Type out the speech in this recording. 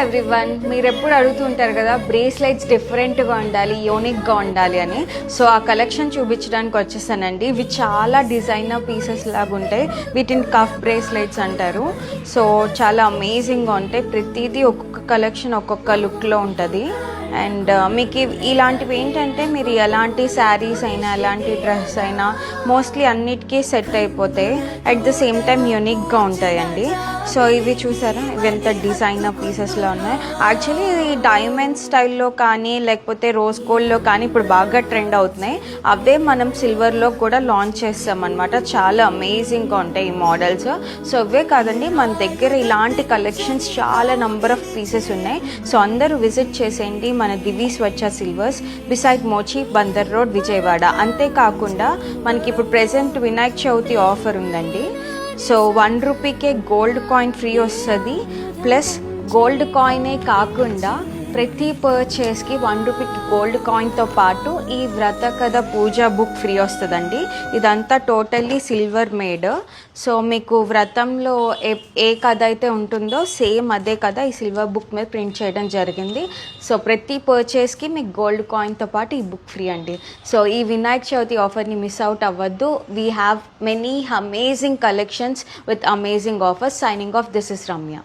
Everyone, మీరు ఎప్పుడు అడుగుతుంటారు కదా బ్రేస్లెట్స్ డిఫరెంట్గా ఉండాలి, యూనిక్గా ఉండాలి అని. సో ఆ కలెక్షన్ చూపించడానికి వచ్చేసానండి. ఇవి చాలా డిజైనర్ పీసెస్ లాగా ఉంటాయి. వీటిని కఫ్ బ్రేస్లెట్స్ అంటారు. సో చాలా అమేజింగ్గా ఉంటాయి. ప్రతిదీ ఒక్కొక్క కలెక్షన్ ఒక్కొక్క లుక్లో ఉంటుంది. అండ్ మీకు ఇలాంటివి ఏంటంటే మీరు ఎలాంటి శారీస్ అయినా ఎలాంటి డ్రెస్ అయినా మోస్ట్లీ అన్నిటికీ సెట్ అయిపోతాయి. అట్ ద సేమ్ టైం యూనిక్గా ఉంటాయండి. సో ఇవి చూసారా, ఇవి ఎంత డిజైనర్ పీసెస్లో ఉన్నాయి. యాక్చువల్లీ ఇది డైమండ్ స్టైల్లో కానీ లేకపోతే రోజ్ గోల్డ్లో కానీ ఇప్పుడు బాగా ట్రెండ్ అవుతున్నాయి. అవే మనం సిల్వర్లో కూడా లాంచ్ చేస్తామన్నమాట. చాలా అమేజింగ్గా ఉంటాయి ఈ మోడల్స్. సో ఇవే కాదండి, మన దగ్గర ఇలాంటి కలెక్షన్స్ చాలా నంబర్ ఆఫ్ పీసెస్ ఉన్నాయి. సో అందరూ విజిట్ చేసేయండి మన Divi Swachha silvers, beside Mochi, Bandar road, Vijayawada. అంతేకాకుండా మనకి ఇప్పుడు ప్రెజెంట్ వినాయక చవితి ఆఫర్ ఉందండి. సో 1 రూపీకే గోల్డ్ కాయిన్ ఫ్రీ వస్తుంది. ప్లస్ గోల్డ్ కాయినే కాకుండా ప్రతి పర్చేస్కి 1 రూపీకి గోల్డ్ కాయిన్తో పాటు ఈ వ్రత కథ పూజా బుక్ ఫ్రీ వస్తుందండి. ఇదంతా టోటల్లీ సిల్వర్ మేడ్. సో మీకు వ్రతంలో ఏ కథ అయితే ఉంటుందో సేమ్ అదే కథ ఈ సిల్వర్ బుక్ మీద ప్రింట్ చేయడం జరిగింది. సో ప్రతి పర్చేస్కి మీకు గోల్డ్ కాయిన్తో పాటు ఈ బుక్ ఫ్రీ అండి. సో ఈ వినాయక చవితి ఆఫర్ని మిస్ అవుట్ అవ్వద్దు. We have many amazing collections with amazing offers. Signing off, this is Ramya.